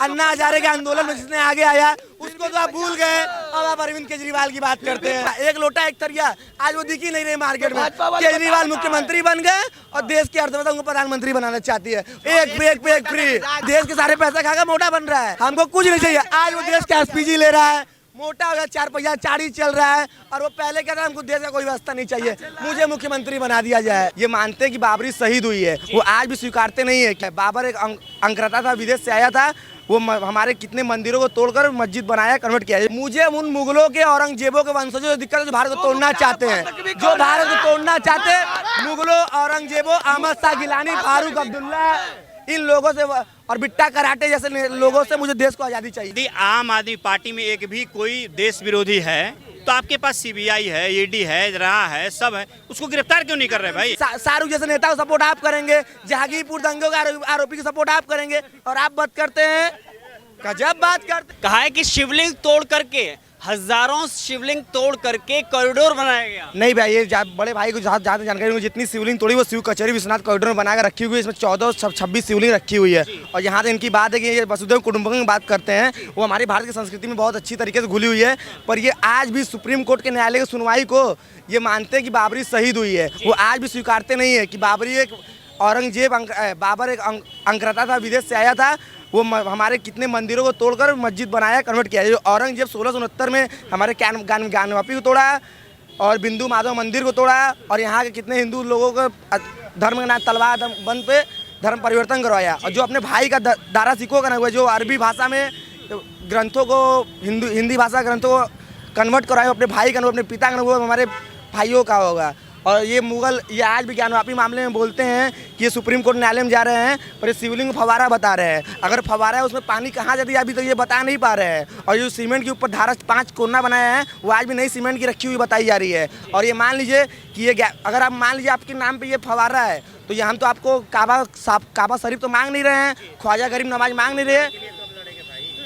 अन्ना हजारे के आंदोलन में जिसने आगे आया उसको तो आप भूल गए। अब आप अरविंद केजरीवाल की बात करते हैं। एक लोटा एक थरिया, आज वो दिख ही नहीं रहे मार्केट में। केजरीवाल मुख्यमंत्री बन गए और देश की अर्थव्यवस्था उनको प्रधानमंत्री बनाना चाहती है। एक पे एक फ्री, देश के सारे पैसा खाकर मोटा बन रहा है। हमको कुछ नहीं चाहिए। आज वो देश का एसपीजी ले रहा है, मोटा हो गया, 4 पहिया चारी चल रहा है। और वो पहले कहता है हमको देश का कोई व्यवस्था नहीं चाहिए, मुझे मुख्यमंत्री बना दिया जाए। ये मानते हैं कि बाबरी शहीद हुई है, वो आज भी स्वीकारते नहीं है। क्या बाबर एक अंकरता था, विदेश से आया था, वो हमारे कितने मंदिरों को तोड़कर मस्जिद बनाया, कन्वर्ट किया। मुझे उन मुगलों के औरंगजेबों के वंशजों जो दिक्कत है, जो भारत को तोड़ना चाहते हैं, जो भारत को तोड़ना चाहते हैं, मुगलों, औरंगजेबों, अहमद शाह गिलानी, फारूक अब्दुल्ला, इन लोगों से और बिट्टा कराटे जैसे लोगों से मुझे देश को आजादी चाहिए। यदि आम आदमी पार्टी में एक भी कोई देश विरोधी है तो आपके पास सीबीआई है, ईडी है, रहा है, सब है, उसको गिरफ्तार क्यों नहीं कर रहे भाई? शाहरुख जैसे नेता को सपोर्ट आप करेंगे, जहांगीरपुर दंगों का आरोपी की सपोर्ट आप करेंगे, और आप बात करते हैं, गजब बात करते। कहा है कि शिवलिंग तोड़ करके, हजारों शिवलिंग तोड़ करके कॉरिडोर बनाया गया। नहीं भाई, ये बड़े भाई को ज्यादा जानकारी होगी। जितनी शिवलिंग तोड़ी वो शिव कचहरी विश्वनाथ कॉरिडोर बनाकर रखी हुई है। इसमें 14-26 शिवलिंग रखी हुई है। और यहाँ से इनकी बात है कि ये वसुधैव कुटुंबकम की बात करते हैं, वो हमारी भारत की संस्कृति में बहुत अच्छी तरीके से घुली हुई है। पर ये आज भी सुप्रीम कोर्ट के न्यायालय की सुनवाई को ये मानते हैं कि बाबरी शहीद हुई है, वो आज भी स्वीकारते नहीं है कि बाबरी एक बाबर एक अंकरता था, विदेश से आया था, वो हमारे कितने मंदिरों को तोड़कर मस्जिद बनाया, कन्वर्ट किया। जो औरंगजेब 1669 में हमारे ज्ञानवापी को तोड़ा और बिंदु माधव मंदिर को तोड़ा, और यहाँ के कितने हिंदू लोगों को धर्म के नाम तलवार बंद पे धर्म परिवर्तन करवाया। और जो अपने भाई का दारा सिखों का ना हुआ, जो अरबी भाषा में ग्रंथों को हिंदी भाषा ग्रंथों को कन्वर्ट करवाया, अपने भाई का, अपने पिता का, वो हमारे भाइयों का होगा। और ये मुगल ये आज भी ज्ञानवापी मामले में बोलते हैं कि ये सुप्रीम कोर्ट न्यायालय में जा रहे हैं और ये शिवलिंग फवारा बता रहे हैं। अगर फवारा है उसमें पानी कहाँ जाती है अभी तो ये बता नहीं पा रहे हैं। और जो सीमेंट के ऊपर धारा 5 कोना बनाया है वो आज भी नई सीमेंट की रखी हुई बताई जा रही है। और ये मान लीजिए कि ये अगर आप मान लीजिए आपके नाम पर ये फवारा है तो ये हम तो आपको काबा शरीफ तो मांग नहीं रहे हैं, ख्वाजा गरीब नवाज मांग नहीं रहे।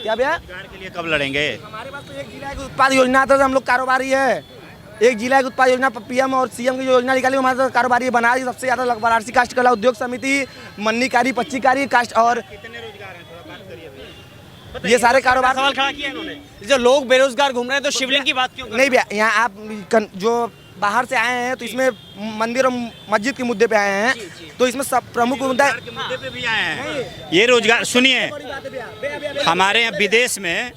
क्या भैया के लिए कब लड़ेंगे? हमारे पास तो एक जिला की उत्पाद योजना था, हम लोग कारोबारी है। एक जिला की उत्पाद योजना पीएम और सीएम की योजना निकाली, हमारे साथ कारोबारी बना दी। सबसे ज्यादा वाराणसी कास्ट कला उद्योग समिति, मन्नीकारी, पच्चीकारी कास्ट, और कितने रोजगार हैं? थोड़ा बात करिए। ये सारे कारोबार। सवाल खड़ा किया इन्होंने, जो लोग बेरोजगार घूम रहे हैं तो शिवलिंग की बात क्यों कर नहीं भैया, यहाँ आप जो बाहर से आए हैं तो इसमें मंदिर और मस्जिद के मुद्दे पे आए हैं, तो इसमें सब प्रमुख मुद्दा के मुद्दे पे भी आए हैं। ये रोजगार सुनिए, हमारे यहाँ विदेश में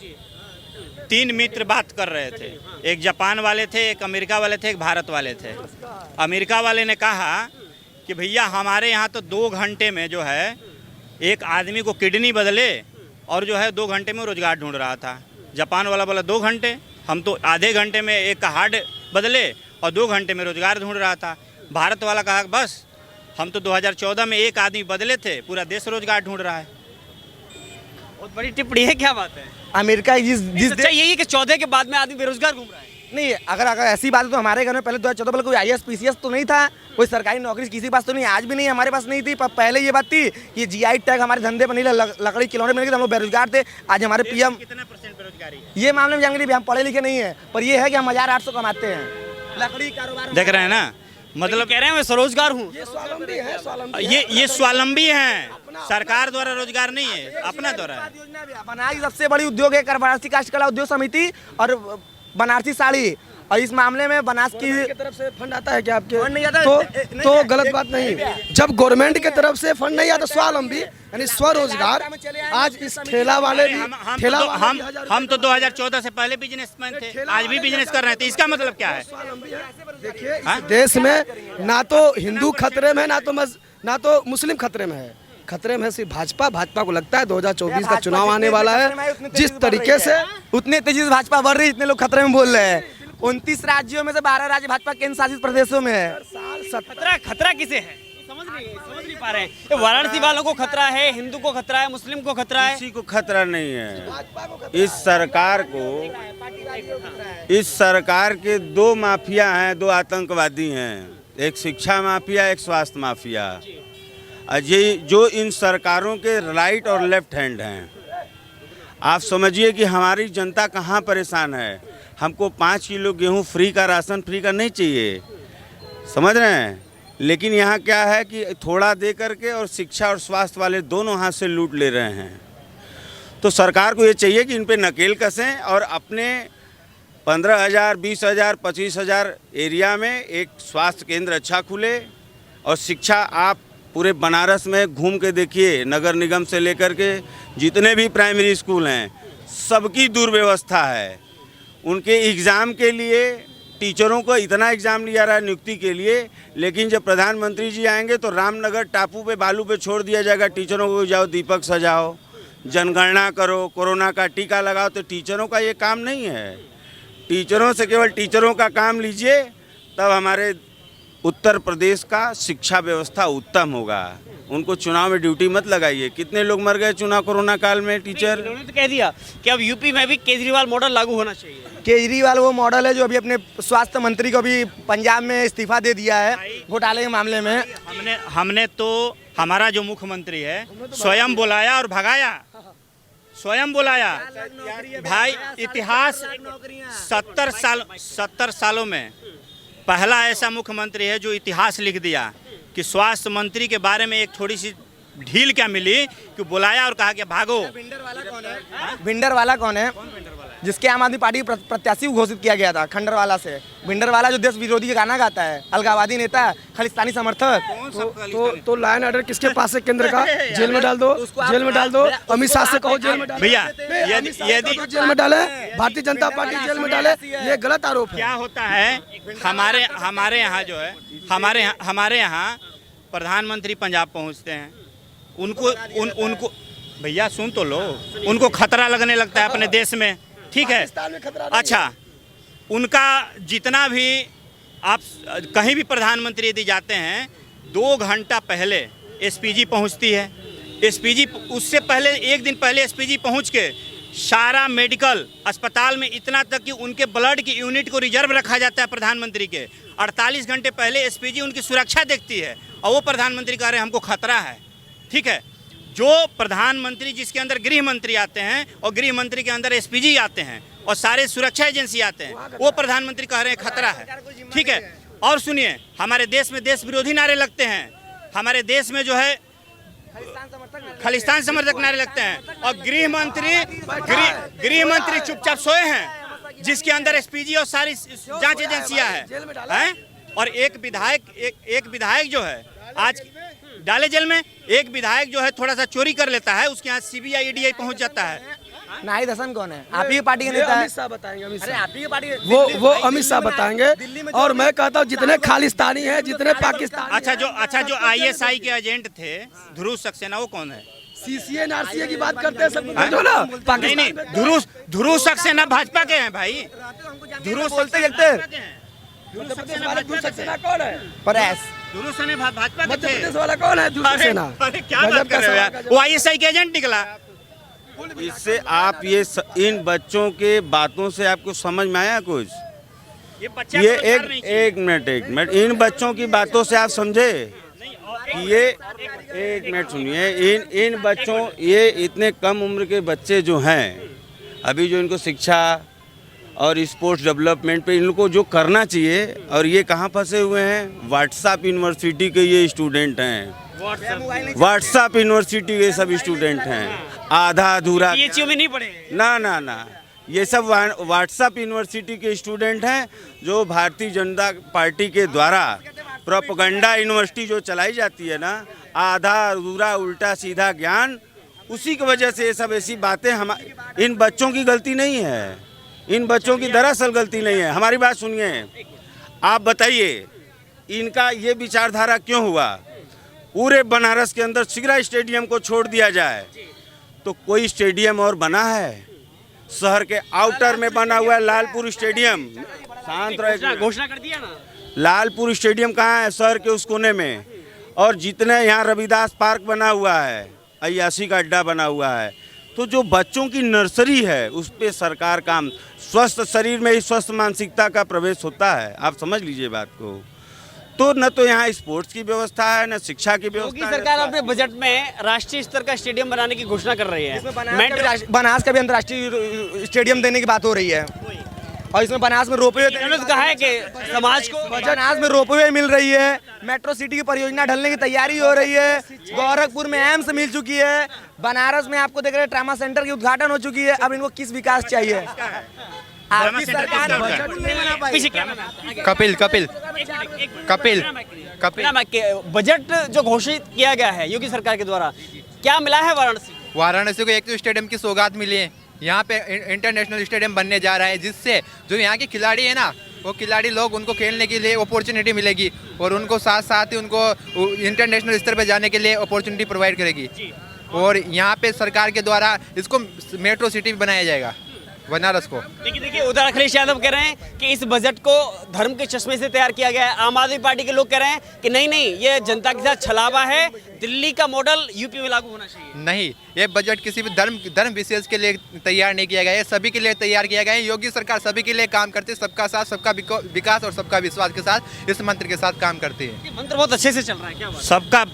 3 मित्र बात कर रहे थे, एक जापान वाले थे, एक अमेरिका वाले थे, एक भारत वाले थे। अमेरिका वाले ने कहा कि भैया हमारे यहाँ तो 2 घंटे में जो है एक आदमी को किडनी बदले और जो है 2 घंटे में रोजगार ढूंढ रहा था। जापान वाला बोला 2 घंटे, हम तो आधे घंटे में एक का हार्ट बदले और 2 घंटे में रोजगार ढूंढ रहा था। भारत वाला कहा बस हम तो 2014 में एक आदमी बदले थे, पूरा देश रोजगार ढूंढ रहा है। बहुत बड़ी टिप्पणी है, क्या बात है? अमेरिका जिस यही है कि 14 के बाद में आदमी बेरोजगार घूम रहा है। नहीं, अगर ऐसी बात है तो हमारे घर में पहले 2014 पहले कोई IAS PCS तो नहीं था, कोई सरकारी नौकरी किसी पास तो नहीं, आज भी नहीं, हमारे पास नहीं थी। पहले ये बात थी कि GI टैग हमारे धंधे पर नहीं, लकड़ी खिलौने में नहीं, हम लोग बेरोजगार थे। आज हमारे PM कितना % बेरोजगारी? ये मामले में जानकारी हम पढ़े लिखे नहीं है, पर ये है कि हम 1800 कमाते हैं लकड़ी कारोबार। देख रहे हैं ना, मतलब कह रहे हैं मैं स्वरोजगार हूँ। ये स्वावलंबी हैं, सरकार द्वारा रोजगार नहीं है, अपना द्वारा है। बनारसी सबसे बड़ी उद्योग है वाराणसी काष्ठ कला उद्योग समिति और बनारसी साड़ी। और इस मामले में बनास की तरफ से फंड आता है क्या आपके? फंड नहीं आता तो गलत बात नहीं। जब गवर्नमेंट की तरफ से फंड नहीं आता, स्वावलंबी यानी स्वरोजगार। आज इस ठेला वाले भी हम तो 2014 से पहले बिजनेसमैन थे, आज भी बिजनेस कर रहे थे। इसका मतलब क्या है? देखिए इस देश में ना तो हिंदू खतरे में, ना तो मुस्लिम खतरे में है। खतरे में सिर्फ भाजपा को लगता है 2024 का चुनाव आने वाला है। जिस तरीके से उतने तेजी से भाजपा बढ़ रही है, इतने लोग खतरे में बोल रहे हैं। 29 राज्यों में से 12 राज्य भाजपा केंद्र शासित प्रदेशों में है। खतरा किसे है? समझ नहीं पा रहे हैं। वाराणसी वालों को खतरा है, हिंदू को खतरा है, मुस्लिम को खतरा है? किसी को खतरा नहीं है। इस सरकार के 2 माफिया हैं, 2 आतंकवादी हैं, एक शिक्षा माफिया, एक स्वास्थ्य माफिया। जो इन सरकारों के राइट और लेफ्ट हैंड हैं। आप समझिए कि हमारी जनता कहाँ परेशान है। हमको 5 किलो गेहूँ फ्री का, राशन फ्री का नहीं चाहिए, समझ रहे हैं। लेकिन यहाँ क्या है कि थोड़ा दे करके और शिक्षा और स्वास्थ्य वाले दोनों हाथ से लूट ले रहे हैं। तो सरकार को ये चाहिए कि इन पे नकेल कसें और अपने 15,000, 20,000, 25,000 एरिया में एक स्वास्थ्य केंद्र अच्छा खुले। और शिक्षा आप पूरे बनारस में घूम के देखिए, नगर निगम से लेकर के जितने भी प्राइमरी स्कूल हैं सबकी दुर्व्यवस्था है। उनके एग्ज़ाम के लिए टीचरों को इतना एग्ज़ाम लिया रहा है नियुक्ति के लिए, लेकिन जब प्रधानमंत्री जी आएंगे तो रामनगर टापू पे बालू पे छोड़ दिया जाएगा टीचरों को, जाओ दीपक सजाओ, जनगणना करो, कोरोना का टीका लगाओ। तो टीचरों का ये काम नहीं है। टीचरों से केवल टीचरों का काम लीजिए, तब हमारे उत्तर प्रदेश का शिक्षा व्यवस्था उत्तम होगा। उनको चुनाव में ड्यूटी मत लगाइए। कितने लोग मर गए चुनाव कोरोना काल में टीचर। उन्होंने तो कह दिया कि अब यूपी में भी केजरीवाल मॉडल लागू होना चाहिए। केजरीवाल वो मॉडल है जो अभी अपने स्वास्थ्य मंत्री को भी पंजाब में इस्तीफा दे दिया है घोटाले के मामले में। हमने तो हमारा जो मुख्यमंत्री है स्वयं बुलाया और भगाया, स्वयं बुलाया भाई। इतिहास 70 सालों में पहला ऐसा मुख्यमंत्री है जो इतिहास लिख दिया कि स्वास्थ्य मंत्री के बारे में एक थोड़ी सी ढील क्या मिली कि बुलाया और कहा कि भागो। भिंडरवाला कौन है? जिसके आम आदमी पार्टी प्रत्याशी घोषित किया गया था खंडरवाला से। भिंडरवाला जो देश विरोधी गाना गाता है, अलगावादी नेता, खालिस्तानी समर्थक। तो लाइन ऑर्डर किसके पास है केंद्र का? जेल में डाल दो, जेल में डाल दो। अमित शाह से कहो जेल में डाल। भैया यदि जेल में डाले, भारतीय जनता पार्टी जेल में डाले, ये गलत आरोप है। क्या होता है हमारे यहाँ जो है हमारे यहाँ प्रधानमंत्री पंजाब पहुँचते हैं, उनको भैया सुन तो लो, उनको खतरा लगने लगता है अपने देश में, ठीक है। अच्छा, उनका जितना भी आप कहीं भी प्रधानमंत्री यदि जाते हैं 2 घंटा पहले एसपीजी पहुंचती है। एसपीजी उससे पहले 1 दिन पहले एसपीजी पहुंच के सारा मेडिकल अस्पताल में इतना तक कि उनके ब्लड की यूनिट को रिजर्व रखा जाता है प्रधानमंत्री के। 48 घंटे पहले एसपीजी उनकी सुरक्षा देखती है और वो प्रधानमंत्री कह रहे हैं हमको खतरा है, ठीक है। जो प्रधानमंत्री जिसके अंदर गृह मंत्री आते हैं और गृह मंत्री के अंदर एसपीजी आते हैं और सारे सुरक्षा एजेंसी आते हैं, वो प्रधानमंत्री कह रहे हैं खतरा है, ठीक है। और सुनिए, हमारे देश में देश विरोधी नारे लगते हैं, हमारे देश में जो है खालिस्तान समर्थक नारे लगते हैं, और गृह मंत्री चुपचाप सोए हैं जिसके अंदर एसपीजी और सारी जांच एजेंसियां हैं। और एक विधायक जो है आज डाले जेल में, एक विधायक जो है थोड़ा सा चोरी कर लेता है, उसके यहाँ सीबीआई ईडीआई पहुंच जाता है। नाहिद हसन कौन है? आप ही पार्टी के नेता है। अमित शाह बताएंगे। अरे आप ही की पार्टी वो अमित शाह बताएंगे। और मैं कहता हूँ जितने खालिस्तानी हैं, जितने पाकिस्तानी। अच्छा जो आईएसआई के एजेंट थे ध्रुव सक्सेना, वो कौन है? सीसीए नारसीए की बात करते हैं सब नहीं, ध्रुव सक्सेना भाजपा के हैं भाई। ध्रुव बोलते कहते कौन है? परेश ध्रुव सेना भाजपा के मध्य थे। प्रदेश वाला कौन है? अरे क्या बात कर रहे हो यार? वो आईएसआई के एजेंट निकला। इससे आप इन बच्चों के बातों से आपको समझ में आया कुछ? ये एक मिनट इन बच्चों की बातों से आप समझे कि ये एक मिनट सुनिए। इन बच्चों, ये इतने कम उम्र के बच्चे जो हैं, अभी जो इनको शिक्षा और स्पोर्ट्स डेवलपमेंट पे इनको जो करना चाहिए, और ये कहाँ फंसे हुए हैं? व्हाट्सएप यूनिवर्सिटी के ये स्टूडेंट हैं, व्हाट्सएप यूनिवर्सिटी के सब स्टूडेंट हैं, आधा अधूरा में नहीं पढ़े ना, ये सब व्हाट्सएप यूनिवर्सिटी के स्टूडेंट हैं जो भारतीय जनता पार्टी के द्वारा प्रोपेगेंडा यूनिवर्सिटी जो चलाई जाती है ना, आधा अधूरा उल्टा सीधा ज्ञान, उसी की वजह से ये सब ऐसी बातें इन बच्चों की गलती नहीं है, इन बच्चों की दरअसल गलती नहीं है। हमारी बात सुनिए, आप बताइए इनका ये विचारधारा क्यों हुआ? पूरे बनारस के अंदर सिगरा स्टेडियम को छोड़ दिया जाए तो कोई स्टेडियम और बना है? शहर के आउटर में बना हुआ है लालपुर स्टेडियम। शांत रहे, घोषणा कर दिया ना। लालपुर स्टेडियम कहाँ है? शहर के उस कोने में। और जितने यहाँ रविदास पार्क बना हुआ है, अय्यासी का अड्डा बना हुआ है, तो जो बच्चों की नर्सरी है उस पर सरकार काम, स्वस्थ शरीर में ही स्वस्थ मानसिकता का प्रवेश होता है। आप समझ लीजिए बात को। तो न तो यहाँ स्पोर्ट्स की व्यवस्था है, न शिक्षा की व्यवस्था है। सरकार अपने बजट में राष्ट्रीय स्तर का स्टेडियम बनाने की घोषणा कर रही है। बनास का भी अंतर्राष्ट्रीय स्टेडियम देने की बात हो रही है। और इसमें बनारस में रोपवे उन्होंने कहा है कि समाज को बनारस में रोपवे मिल रही है, मेट्रो सिटी की परियोजना ढलने की तैयारी हो रही है, गोरखपुर में एम्स मिल चुकी है, बनारस में आपको देख रहे हैं ट्रामा सेंटर की उद्घाटन हो चुकी है। अब इनको किस विकास चाहिए? आपकी सरकार बजट नहीं बना पाई। पीछे क्या कपिल कपिल कपिल कपिल बजट जो घोषित किया गया है योगी सरकार के द्वारा, क्या मिला है वाराणसी? वाराणसी को एक तो स्टेडियम की सौगात मिली है। यहाँ पे इंटरनेशनल स्टेडियम बनने जा रहा है, जिससे जो यहाँ के खिलाड़ी है ना, वो खिलाड़ी लोग उनको खेलने के लिए अपॉर्चुनिटी मिलेगी और उनको साथ साथ ही उनको इंटरनेशनल स्तर पर जाने के लिए अपॉर्चुनिटी प्रोवाइड करेगी। और यहाँ पे सरकार के द्वारा इसको मेट्रो सिटी बनाया जाएगा बनारस को। देखिए उधर अखिलेश यादव कह रहे हैं कि इस बजट को धर्म के चश्मे से तैयार किया गया है। आम आदमी पार्टी के लोग कह रहे हैं कि नहीं ये जनता के साथ छलावा है, दिल्ली का मॉडल यूपी में लागू होना चाहिए। नहीं, ये बजट किसी भी धर्म विशेष के लिए तैयार नहीं किया गया है, सभी के लिए तैयार किया गया है। योगी सरकार सभी के लिए काम करती है, सबका साथ सबका विकास और सबका विश्वास के साथ इस मंत्र के साथ काम करती है। मंत्र बहुत अच्छे से चल रहा है, क्या बात? सबका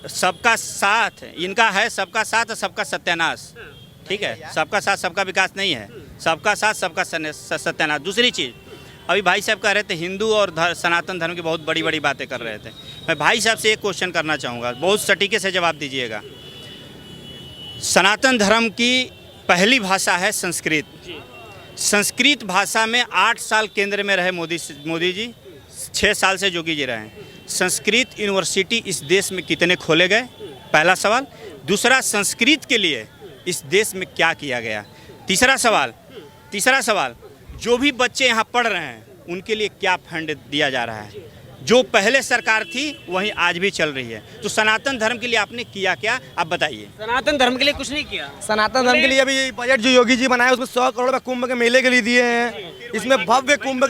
सबका साथ इनका है, सबका साथ सबका सत्यानाश। ठीक है, सबका साथ सबका विकास नहीं है, सबका साथ सबका सत्यानाश। दूसरी चीज़, अभी भाई साहब कह रहे थे हिंदू और सनातन धर्म की बहुत बड़ी बड़ी बातें कर रहे थे। मैं भाई साहब से एक क्वेश्चन करना चाहूँगा, बहुत सटीके से जवाब दीजिएगा। सनातन धर्म की पहली भाषा है संस्कृत। संस्कृत भाषा में 8 साल केंद्र में रहे मोदी जी, 6 साल से योगी जी रहे। संस्कृत यूनिवर्सिटी इस देश में कितने खोले गए, पहला सवाल। दूसरा, संस्कृत के लिए इस देश में क्या किया गया। तीसरा सवाल, जो भी बच्चे यहाँ पढ़ रहे हैं उनके लिए क्या फंड दिया जा रहा है। जो पहले सरकार थी वहीं आज भी चल रही है। तो सनातन धर्म के लिए आपने किया क्या, आप बताइए। सनातन धर्म के लिए कुछ नहीं किया। सनातन धर्म के लिए अभी बजट जो योगी जी बनाए उसमें 100 करोड़ रुपए कुंभ के मेले के लिए दिए हैं। इसमें भव्य कुंभ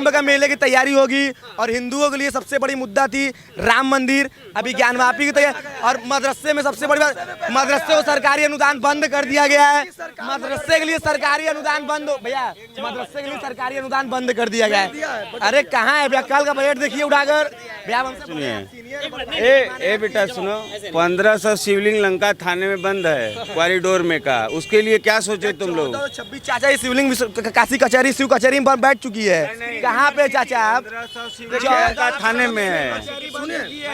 का मेले की तैयारी होगी। और हिंदुओं के लिए सबसे बड़ी मुद्दा थी राम मंदिर, अभी ज्ञानवापी की तैयारी। और मदरसे में सबसे बड़ी बात, मदरसे को सरकारी अनुदान बंद कर दिया गया है। मदरसे के लिए सरकारी अनुदान बंद हो भैया, मदरसे के लिए सरकारी अनुदान बंद कर दिया गया है। अरे कहाँ है भैया, कल का बजट देखिए उठाकर। ए बेटा सुनो, 1500 शिवलिंग लंका थाने में बंद है कॉरिडोर में का, उसके लिए क्या सोचे तुम लोग? 26 चाचा ये शिवलिंग काशी कचहरी शिव कचहरी में बैठ चुकी है। कहाँ पे चाचा आप? 1500 लंका थाने में है।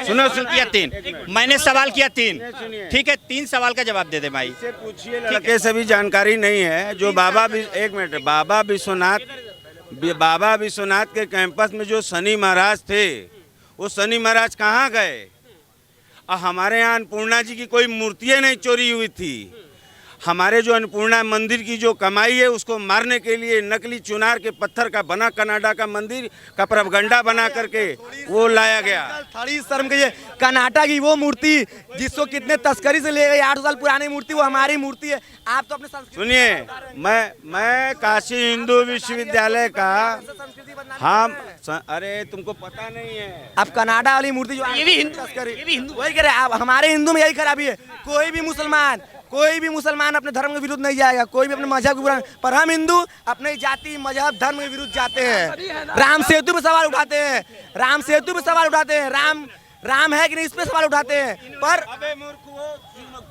सुनो किया 3, मैंने सवाल किया 3। ठीक है, 3 सवाल का जवाब दे दे भाई। पूछिए, लड़के सभी जानकारी नहीं है। जो बाबा विश्वनाथ के कैंपस में जो शनि महाराज थे, वो शनि महाराज कहाँ गए? और हमारे यहाँ अन्नपूर्णा जी की कोई मूर्तियाँ नहीं चोरी हुई थी। हमारे जो अन्नपूर्णा मंदिर की जो कमाई है उसको मारने के लिए नकली चुनार के पत्थर का बना कनाडा का मंदिर का प्रोपगंडा बना करके वो लाया गया। थोड़ी शर्म की, कर्नाटक की वो मूर्ति जिसको कितने तस्करी से ले गए, 8 साल पुरानी मूर्ति, वो हमारी मूर्ति है। आप तो अपने सुनिए, मैं काशी हिंदू विश्वविद्यालय का हम अरे तुमको पता नहीं है। अब कनाडा वाली मूर्ति जो ये भी हिंदू वही कह रहे हैं। अब हमारे हिंदू में यही खराबी है, कोई भी मुसलमान अपने धर्म के विरुद्ध नहीं जाएगा, कोई भी अपने मजहब के विरुद्ध। पर हम हिंदू अपने जाति मजहब धर्म के विरुद्ध जाते हैं। राम सेतु पे सवाल उठाते हैं, राम है कि नहीं इस पे सवाल उठाते हैं। पर अबे मूर्खो,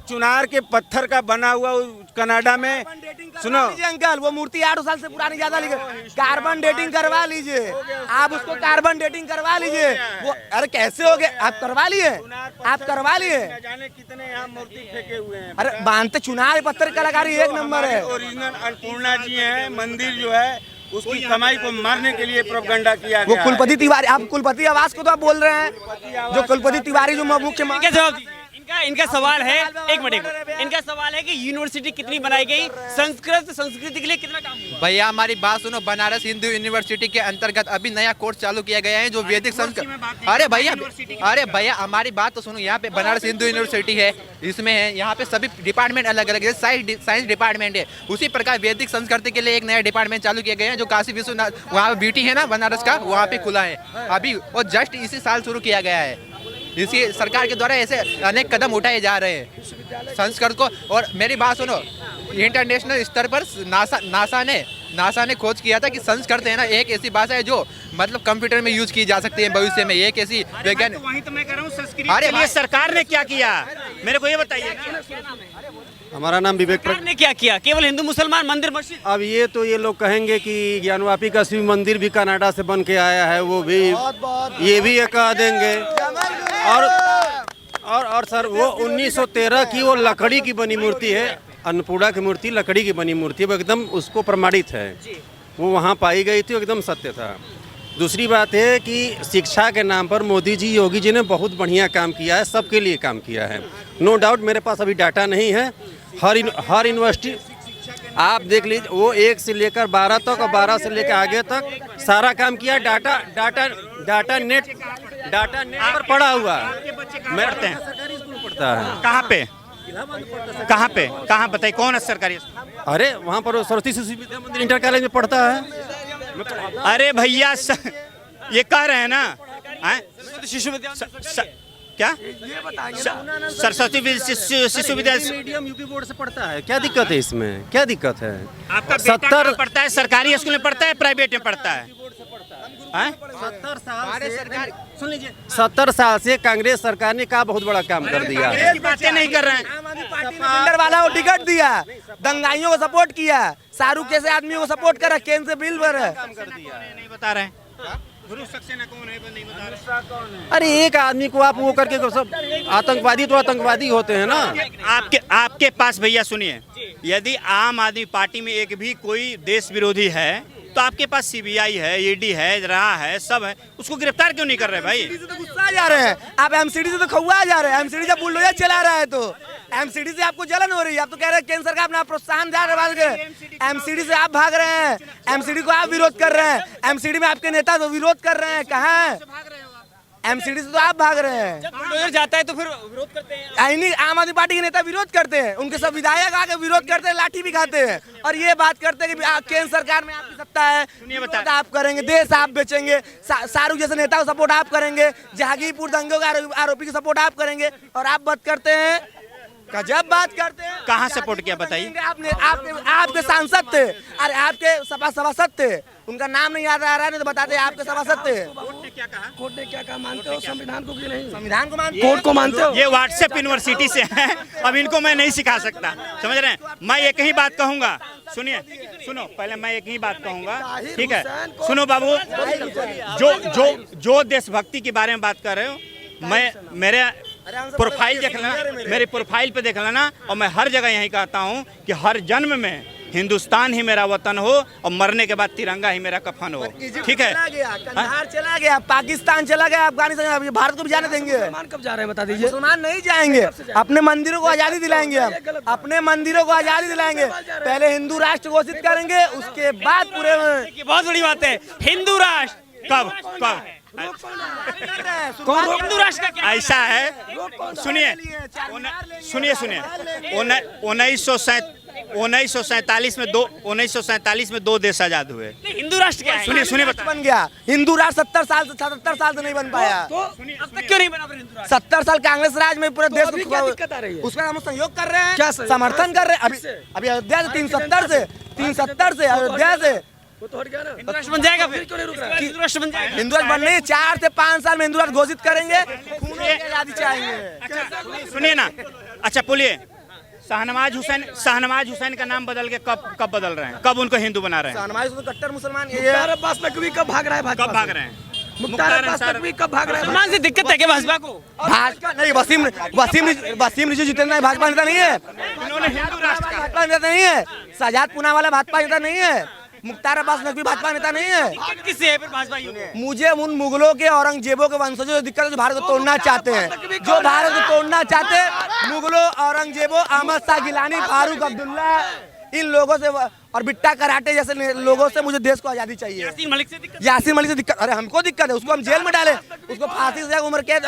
चुनार के पत्थर का बना हुआ कनाडा में, सुनो अंकल, वो मूर्ति 8 साल से पुरानी ज्यादा कार्बन डेटिंग करवा लीजिए। आप उसको कार्बन डेटिंग करवा लीजिए। वो अरे कैसे हो गए, आप करवा लिए? जाने कितने यहाँ मूर्ति फेंके हुए हैं। अरे बांधते चुनार पत्थर कलाकारी 1 नंबर है। ओरिजिनल अन्नपूर्णा जी है, मंदिर जो है उसकी कमाई को मारने के लिए प्रोपगंडा किया वो गया। कुलपति तिवारी, आप कुलपति आवास को तो आप बोल रहे हैं, जो कुलपति तिवारी जो मुख्य इनका सवाल है, एक मिनट, इनका सवाल है कि यूनिवर्सिटी कितनी बनाई गई, संस्कृति के लिए कितना काम हुआ? भैया हमारी बात सुनो, बनारस हिंदू यूनिवर्सिटी के अंतर्गत अभी नया कोर्स चालू किया गया है जो वैदिक संस्कृत। अरे भैया हमारी बात तो सुनो, यहाँ पे बनारस हिंदू यूनिवर्सिटी है, इसमें है यहाँ पे सभी डिपार्टमेंट अलग अलग है। साइंस डिपार्टमेंट है, उसी प्रकार वैदिक संस्कृति के लिए एक नया डिपार्टमेंट चालू किया गया है जो काशी विश्वनाथ वहाँ बीटी है ना बनारस का, वहाँ पे खुला है अभी, और जस्ट इसी साल शुरू किया गया है। इसी सरकार के द्वारा ऐसे अनेक कदम उठाए जा रहे हैं संस्कृत को। और मेरी बात सुनो, इंटरनेशनल स्तर पर नासा ने खोज किया था कि संस्कृत है ना एक ऐसी भाषा है जो मतलब कंप्यूटर में यूज की जा सकती है भविष्य में। एक ऐसी वैज्ञानिक, वहीं तो मैं कह रहा हूँ, संस्कृत के लिए सरकार ने क्या किया? मेरे को ये बताइए। हमारा नाम विवेक सरकार ने क्या किया? केवल हिंदू मुसलमान मंदिर मस्जिद। अब ये तो ये लोग कहेंगे कि ज्ञानवापी का शिव मंदिर भी कनाडा से बन के आया है, वो भी ये भी ये कह देंगे। और सर वो 1913 की वो लकड़ी की बनी मूर्ति है, अन्नपूर्णा की मूर्ति लकड़ी की बनी मूर्ति है, वो एकदम उसको प्रमाणित है, वो वहाँ पाई गई थी, एकदम सत्य था। दूसरी बात है कि शिक्षा के नाम पर मोदी जी योगी जी ने बहुत बढ़िया काम किया है, सबके लिए काम किया है, नो डाउट। मेरे पास अभी डाटा नहीं है, हर यूनिवर्सिटी आप देख लीजिए, वो 1 से लेकर 12 तक और 12 से लेकर आगे तक सारा काम किया। डाटा नेट पर पड़ा हुआ है। मैं पढ़ते हैं सरकारी स्कूल में पढ़ता है। कहाँ बताइए कौन है सरकारी स्कूल? अरे वहाँ पर सरस्वती शिशु विद्या मंदिर इंटर कॉलेज में पढ़ता है। अरे भैया ये कह रहे हैं ना, शिशु विद्या क्या सरस्वती शिशु विद्यालय मीडियम यूपी बोर्ड से पढ़ता है, क्या दिक्कत है इसमें? क्या दिक्कत है? आपका बेटा कहाँ पढ़ता है? सरकारी स्कूल में पढ़ता है, प्राइवेट में पढ़ता है? 70 साल से कांग्रेस सरकार ने क्या बहुत बड़ा काम कर दिया है। बातें नहीं कर रहे हैं। आम आदमी पार्टी ने बिल्डर वाला को टिकट दिया, दंगाइयों को सपोर्ट किया, शाहरुख जैसे आदमियों को सपोर्ट करा, केंद्र से बिल भरा। नहीं बता रहे हैं। गुरु सक्सेना कौन है? नहीं बता रहे। अरे एक आदमी को आप वो करके सब आतंकवादी तो आतंकवादी होते हैं ना। आपके पास भैया सुनिए, यदि आम आदमी पार्टी में एक भी कोई देश विरोधी है तो आपके पास सीबीआई है, ईडी है, रहा है, सब है, उसको गिरफ्तार क्यों नहीं कर रहे भाई? तो गुस्सा आ जा रहे हैं आप, एमसीडी से तो खौआ जा रहे हैं। एमसीडी जब बुलडोजर चला रहा है तो एमसीडी से आपको जलन हो रही है। आप तो कह रहे हैं केंद्र सरकार अपना प्रोत्साहन दे रहे हैं, एमसीडी से आप भाग रहे हैं, एमसीडी को आप विरोध कर रहे हैं, एमसीडी में आपके नेता तो विरोध कर रहे हैं। कहाँ है? एमसीडी से तो आप भाग रहे हैं। जब बुलडोजर जाता है तो फिर विरोध करते हैं। आम आदमी पार्टी के नेता विरोध करते हैं, उनके सब विधायक आके विरोध करते हैं, लाठी भी खाते हैं, और ये बात करते हैं कि केंद्र सरकार में आपकी सत्ता है, विरोध आप करेंगे, देश आप बेचेंगे, शाहरुख जैसे नेता को सपोर्ट आप करेंगे, जहांगीरपुर दंगों के आरोपी की सपोर्ट आप करेंगे, और आप बात करते हैं, गजब बात करते हैं। कहाँ सपोर्ट किया बताइए? आपके सांसद थे, अरे आपके सभासद थे, उनका नाम नहीं याद आ रहा है, नहीं तो बताते आपके सभासद थे। कोर्ट ने क्या कहा? मानते हो संविधान को कि नहीं? संविधान को मानते, कोर्ट को मानते हो? ये व्हाट्सएप यूनिवर्सिटी से है, अब इनको मैं नहीं सिखा सकता, समझ रहे हैं? मैं एक ही बात कहूंगा, सुनिए, सुनो, पहले मैं एक ही बात कहूंगा, ठीक है? सुनो बाबू, जो देशभक्ति के बारे में बात कर रहे हो, मैं मेरे प्रोफाइल देख लेना, मेरे प्रोफाइल पे देख लेना, और मैं हर जगह यही कहता हूँ कि हर जन्म में हिंदुस्तान ही मेरा वतन हो और मरने के बाद तिरंगा ही मेरा कफन हो, ठीक है? कंधार चला गया, पाकिस्तान चला गया, अफगानिस्तान, भारत को भी जाने देंगे? मुसलमान कब जा रहे हैं बता दीजिए? मुसलमान नहीं जाएंगे, अपने मंदिरों को आजादी दिलाएंगे हम, अपने मंदिरों को आजादी दिलाएंगे। पहले हिंदू राष्ट्र घोषित करेंगे, उसके बाद पूरे। बहुत बड़ी बात है, हिंदू राष्ट्र कब हिंदू राष्ट्र का क्या? ऐसा है, सुनिए 1947 में दो देश आजाद हुए। हिंदू राष्ट्र क्या है? सुनिए बता, बन गया हिंदू राष्ट्र 70 साल से नहीं बन पाया। अब तक क्यों नहीं बना फिर हिंदू राष्ट्र? 70 साल कांग्रेस राज में पूरे देश अभी क्या दिक्कत आ रही है? उसका हम सहयोग कर रहे हैं, क्या सहयोग? समर्थन कर रहे हैं। अभी अयोध्या से 370 से अयोध्या से वो तो हट गया ना। हिंदू राष्ट्र बन जाएगा फिर? क्यों नहीं रुक रहा है? हिंदू राष्ट्र बन जाएगा? हिंदू राष्ट्र बनने 4 से 5 साल में हिंदू राष्ट्र घोषित करेंगे, खून की आजादी चाहेंगे। सुनिए ना, अच्छा बोलिए, शाहनवाज हुसैन का नाम बदल के कब बदल रहे हैं? कब उनको हिंदू बना रहे हैं? शाहनवाज तो कट्टर मुसलमान ये मुख्तार अब्बास नकवी कब भाग रहा है भाजपा कब से? भाग रहे हैं? मुख्तार अब्बास नकवी कब भाग रहा है? मुसलमान से दिक्कत है क्या भाजपा को? भाजपा नहीं, वसीम रिजू जितेंद्र भाजपा नेता नहीं है, इन्होंने हिंदू राष्ट्र भाजपा नेता नहीं है, शहजाद पूनावाला भाजपा नेता नहीं है, मुख्तार अब्बास नकवी भाजपा नेता नहीं है। दिक्कत किससे है फिर भाजपा को? मुझे उन मुगलों के औरंगजेबों के वंशजों से दिक्कत है जो भारत को तोड़ना चाहते हैं, जो भारत को तोड़ना चाहते हैं, मुगलों, औरंगजेबों, अहमद शाह गिलानी, फारूक अब्दुल्ला, इन लोगों से और बिट्टा कराटे जैसे लोगों से मुझे देश को आजादी चाहिए। यासीन मलिक से दिक्कत? यासीन मलिक से दिक्कत, अरे हमको दिक्कत है, उसको हम जेल में डाले, उसको फांसी से उम्र कैद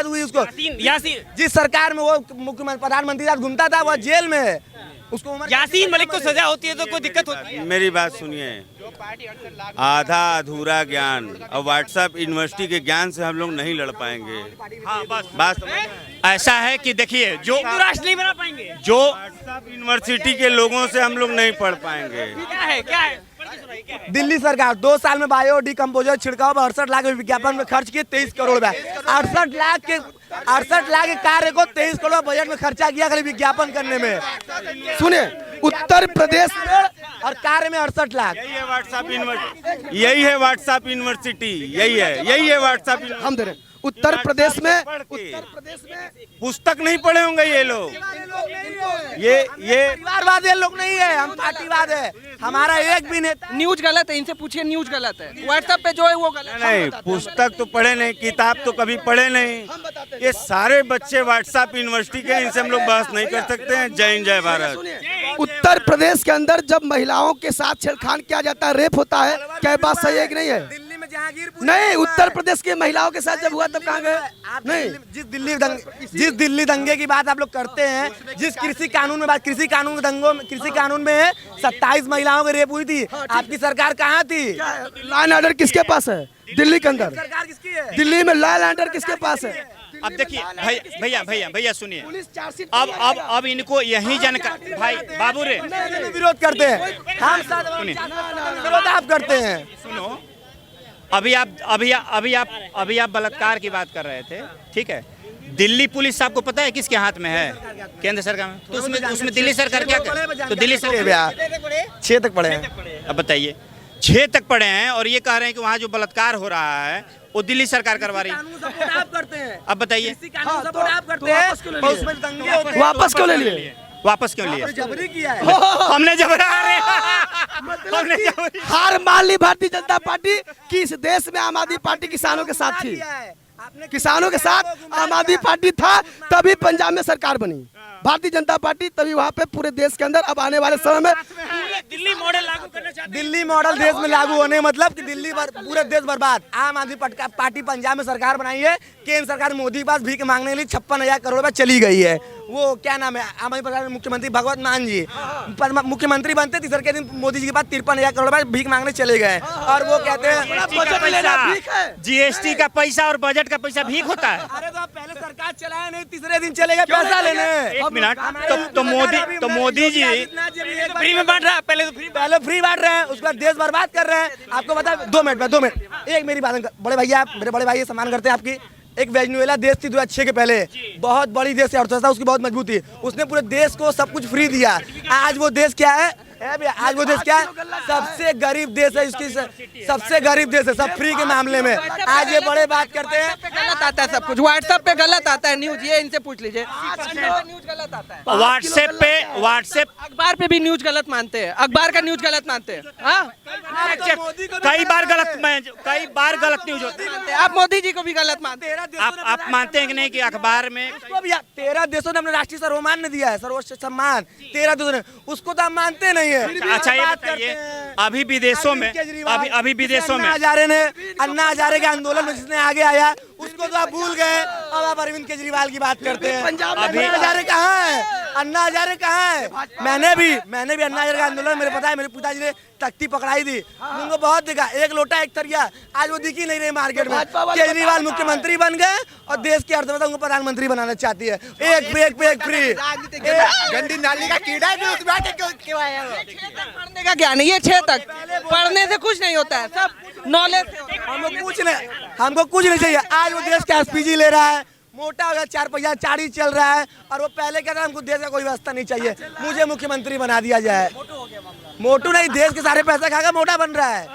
हुई उसको। यासीन जिस सरकार में वो मुख्यमंत्री प्रधानमंत्री साथ घूमता था वह जेल में है, उसको उम्र। यासीन मलिक को सजा होती है तो कोई दिक्कत होती है? मेरी बात सुनिए, आधा अधूरा ज्ञान और व्हाट्सएप यूनिवर्सिटी के ज्ञान से हम लोग नहीं लड़ पाएंगे। हाँ, बस बात ऐसा है कि देखिए, जो हिंदू राष्ट्र नहीं बना पाएंगे? जो यूनिवर्सिटी के लोगों से हम लोग नहीं पढ़ पाएंगे। क्या है दिल्ली सरकार 2 साल में बायो डिकम्पोजर छिड़काव पर 68 लाख विज्ञापन में खर्च किए 23 करोड़ रुपए। 68 लाख के कार्य को 23 करोड़ बजट में खर्चा किया खाली विज्ञापन करने में। सुनिए, उत्तर प्रदेश और कार्य में 68 लाख। यही है व्हाट्सएप यूनिवर्सिटी, यही है व्हाट्सएप। हम दे रहे हैं। उत्तर प्रदेश में पुस्तक नहीं पढ़े होंगे ये लोग। ये परिवारवाद ये लोग नहीं है, हम पार्टीवाद है। हमारा एक भी नेता न्यूज गलत है, इनसे पूछिए न्यूज गलत है। व्हाट्सएप पे जो है वो गलत है। नहीं, पुस्तक तो पढ़े नहीं, किताब तो कभी पढ़े नहीं। ये सारे बच्चे व्हाट्सएप यूनिवर्सिटी के, इनसे हम लोग बहस नहीं कर सकते हैं। जय हिंद, जय भारत। उत्तर प्रदेश के अंदर जब महिलाओं के साथ छेड़खानी किया जाता है, रेप होता है, क्या बात सही है कि नहीं है? दिल्ली में जहांगीर नहीं, उत्तर प्रदेश की महिलाओं के साथ जब हुआ तब कहाँ गए? नहीं, जिस दिल्ली दंगे की बात आप लोग करते हैं, जिस कृषि कानून में बात, कृषि कानून में 27 महिलाओं की रेप हुई थी, आपकी सरकार कहाँ थी? लॉ एंड ऑर्डर किसके पास है दिल्ली के अंदर? सरकार किसकी है? दिल्ली में लॉ एंड ऑर्डर किसके पास है? अब देखिए भैया सुनिए, अब इनको यही जानकारी, भाई बाबू रे विरोध करते हैं हम, विरोध आप करते हैं। सुनो, अभी आप बलात्कार की बात कर रहे थे, ठीक है। दिल्ली पुलिस आपको पता है किसके हाथ में है? केंद्र सरकार में। तो उसमें दिल्ली सरकार क्या कर, तो दिल्ली सरकार 6 तक पढ़े हैं। अब बताइए, 6 तक पढ़े हैं और ये कह रहे हैं कि वहाँ जो बलात्कार हो रहा है वो दिल्ली सरकार करवा रही है। आप करते हैं, अब बताइए वापस क्यों ले लिए? वापस क्यों लिए? जबरी किया है। हमने जबरा हार मान ली भारतीय जनता पार्टी कि इस देश में आम आदमी पार्टी किसानों के साथ थी, किसानों के साथ आम आदमी पार्टी था, तभी पंजाब में सरकार बनी भारतीय जनता पार्टी, तभी वहाँ पे पूरे देश के अंदर अब आने वाले समय में दिल्ली मॉडल लागू करना चाहते हैं। दिल्ली मॉडल देश में लागू होने मतलब कि दिल्ली पूरे देश बर्बाद। आम आदमी पार्टी पंजाब में सरकार बनाई है, केंद्र सरकार मोदी के पास भीख मांगने के लिए 56,000 करोड़ रुपए चली गई है। वो क्या नाम है, आम आदमी पार्टी मुख्यमंत्री भगवत मान जी मुख्यमंत्री बनते तीसरे के दिन मोदी जी के पास 53,000 करोड़ रुपए भीख मांगने चले गए, और वो कहते हैं जीएसटी का पैसा और बजट का पैसा भीख होता है। अरे तो आप पहले सरकार चलाए नहीं, तीसरे दिन चले गए पैसा लेने। एक मिनट, तो मोदी जी फ्री में बांट रहा है, पहले फ्री बांट रहे हैं, उसके बाद देश बर्बाद कर रहे हैं। आपको बता, 2 मिनट एक मेरी बात, बड़े भैया, मेरे बड़े भाई सम्मान करते हैं आपकी। एक वेनेजुएला देश थी 2006 के पहले, बहुत बड़ी देश है, अर्थव्यवस्था उसकी बहुत मजबूत थी, उसने पूरे देश को सब कुछ फ्री दिया। आज वो देश क्या है? आज वो देश क्या है? सबसे गरीब देश है, इसकी सबसे गरीब देश है सब फ्री के मामले में। आज ये बड़े बात करते हैं, गलत आता है सब कुछ, व्हाट्सएप पे गलत आता है न्यूज, ये इनसे पूछ लीजिए। न्यूज गलत आता है व्हाट्सएप अखबार पे भी न्यूज गलत मानते हैं, अखबार का न्यूज गलत मानते हैं। हाँ, कई बार गलत न्यूज होती है। आप मोदी जी को भी गलत मानते हैं। आप मानते हैं कि नहीं कि अखबार में 13 देशों ने अपने राष्ट्रीय सर्वमान दिया है, सर्वोच्च सम्मान 13 देशों ने, उसको तो हम मानते नहीं है। अच्छा ये बताइए, अभी विदेशों में अन्ना हजारे के आंदोलन में जिसने आगे आया उसको तो आप भूल गए, अब आप अरविंद केजरीवाल की बात करते हैं। अन्ना हजारे कहाँ है? अन्ना हजारे कहाँ है? मैंने भी अन्ना हजारे का आंदोलन, मेरे पता है, मेरे पिताजी ने तख्ती पकड़ाई थी, उनको बहुत दिखा, एक लोटा एक थरिया, आज वो दिख ही नहीं रही मार्केट में। केजरीवाल मुख्यमंत्री बन गए और देश की अर्थव्यवस्था उनको प्रधानमंत्री बनाना चाहती है। एक फ्री गंदी नाली का कीड़ा है, पढ़ने का ज्ञान है, ये 6 तक पढ़ने से कुछ नहीं होता है, सब नॉलेज। हमको कुछ नहीं चाहिए। आज वो देश का एसपीजी ले रहा है, मोटा हो गया, 4 पैसा चाड़ी चल रहा है, और वो पहले कहता है हमको देश का कोई व्यवस्था नहीं चाहिए, मुझे मुख्यमंत्री बना दिया जाए। मोटू नहीं, देश के सारे पैसा खाकर मोटा बन रहा है।